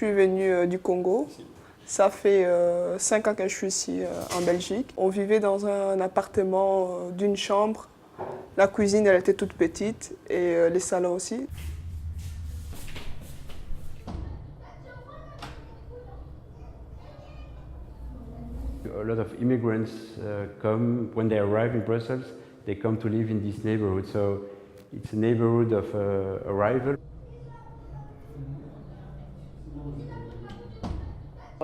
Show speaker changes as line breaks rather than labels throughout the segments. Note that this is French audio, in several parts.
suis venue du Congo. Ça fait 5 ans que je suis ici en Belgique. On vivait dans un appartement d'une chambre. La cuisine, elle était toute petite et les salons aussi.
A lot of immigrants come, when they arrive in Brussels, they come to live in this neighborhood. So it's a neighborhood of arrival.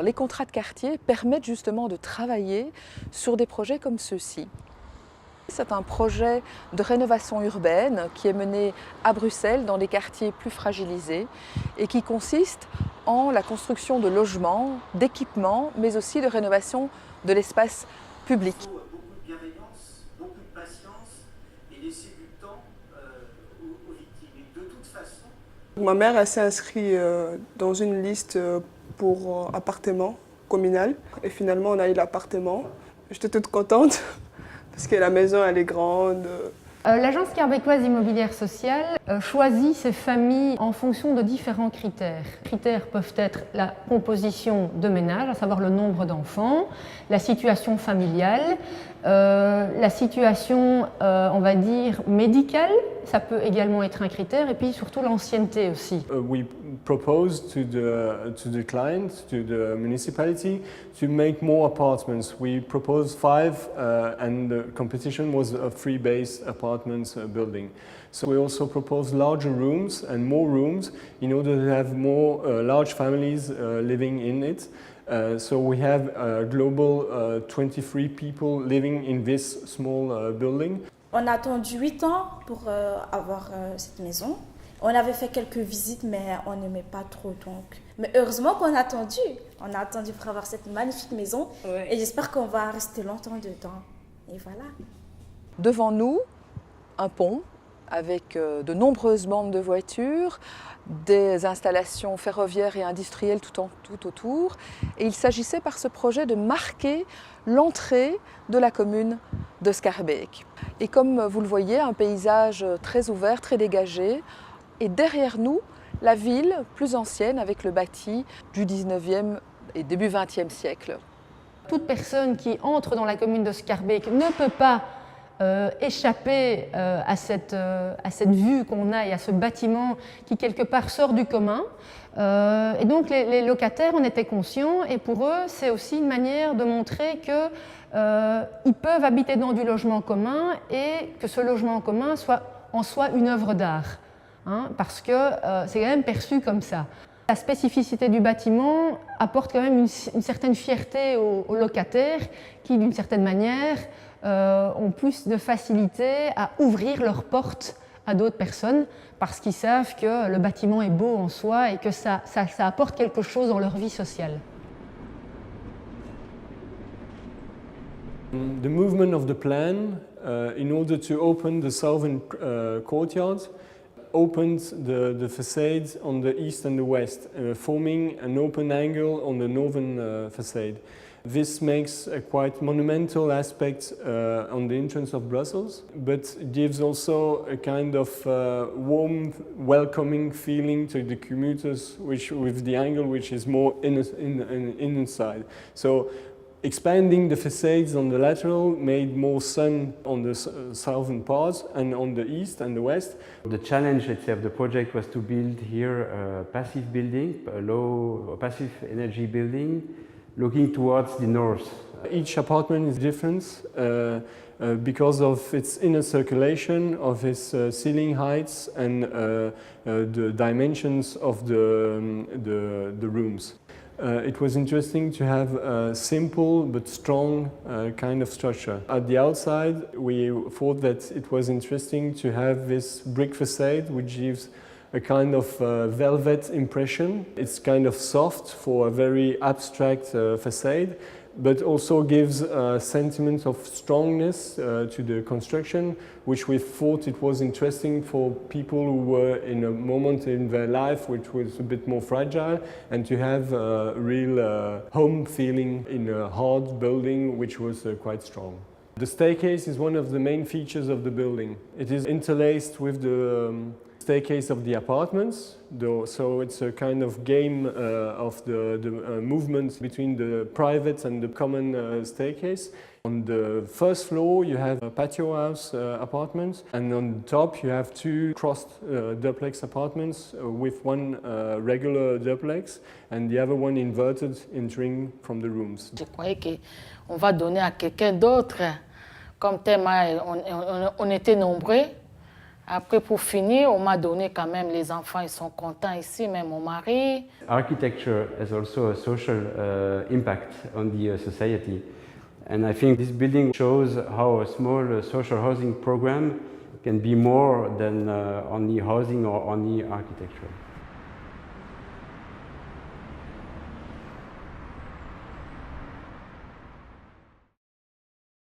Les contrats de quartier permettent justement de travailler sur des projets comme ceux-ci. C'est un projet de rénovation urbaine qui est mené à Bruxelles dans des quartiers plus fragilisés et qui consiste en la construction de logements, d'équipements, mais aussi de rénovation de l'espace public.
Il faut beaucoup de bienveillance, beaucoup de patience et laisser du temps aux victimes. Et de toute façon...
Ma mère, elle s'est inscrite dans une liste pour appartement communal et finalement on a eu l'appartement. J'étais toute contente parce que la maison elle est grande.
L'Agence québécoise immobilière sociale choisit ses familles en fonction de différents critères. Les critères peuvent être la composition de ménage, à savoir le nombre d'enfants, la situation familiale, la situation, on va dire, médicale, ça peut également être un critère, et puis surtout l'ancienneté aussi.
We proposed to the client, to the municipality, to make more apartments. We proposed 5 and the competition was a 3-base apartments building. So we also proposed larger rooms and more rooms in order to have more large families living in it. So we have a global 23 people living in this small building.
On a attendu 8 ans pour avoir cette maison. On avait fait quelques visites, mais on n'aimait pas trop. Donc. Mais heureusement qu'on a attendu. On a attendu pour avoir cette magnifique maison. Ouais. Et j'espère qu'on va rester longtemps dedans. Et voilà.
Devant nous, un pont avec de nombreuses bandes de voitures, des installations ferroviaires et industrielles tout autour. Et il s'agissait par ce projet de marquer l'entrée de la commune de Schaerbeek. Et comme vous le voyez, un paysage très ouvert, très dégagé. Et derrière nous, la ville plus ancienne avec le bâti du 19e et début 20e siècle.
Toute personne qui entre dans la commune de Schaerbeek ne peut pas échapper à cette vue qu'on a et à ce bâtiment qui quelque part sort du commun. Et donc les locataires en étaient conscients et pour eux c'est aussi une manière de montrer qu'ils peuvent habiter dans du logement commun et que ce logement en commun soit en soi une œuvre d'art, hein, parce que c'est quand même perçu comme ça. La spécificité du bâtiment apporte quand même une certaine fierté aux locataires qui d'une certaine manière ont plus de facilité à ouvrir leurs portes à d'autres personnes parce qu'ils savent que le bâtiment est beau en soi et que ça apporte quelque chose dans leur vie sociale.
The movement of the plan, in order to open the southern courtyard, opened the facades on the east and the west, forming an open angle on the northern facade. This makes a quite monumental aspect on the entrance of Brussels, but gives also a kind of warm, welcoming feeling to the commuters, with the angle which is more inside. So, expanding the facades on the lateral made more sun on the southern parts and on the east and the west.
The challenge, let's say, of the project was to build here a passive building, a passive energy building, looking towards the north.
Each apartment is different because of its inner circulation, of its ceiling heights and the dimensions of the rooms. It was interesting to have a simple but strong kind of structure. At the outside, we thought that it was interesting to have this brick facade, which gives a kind of velvet impression. It's kind of soft for a very abstract facade, but also gives a sentiment of strongness to the construction, which we thought it was interesting for people who were in a moment in their life which was a bit more fragile, and to have a real home feeling in a hard building which was quite strong. The staircase is one of the main features of the building. It is interlaced with the staircase of the apartments. So it's a kind of game of the movement between the private and the common staircase. On the first floor you have a patio house apartments, and on top you have two crossed duplex apartments with one regular duplex and the other one inverted entering from the rooms.
Je croyais qu'on va donner à quelqu'un d'autre. Comme tellement on était nombreux. Après, pour finir, on m'a donné quand même, les enfants, ils sont contents ici, même mon mari.
Architecture has also a social impact on the society. And I think this building shows how a small social housing program can be more than only housing or only architecture.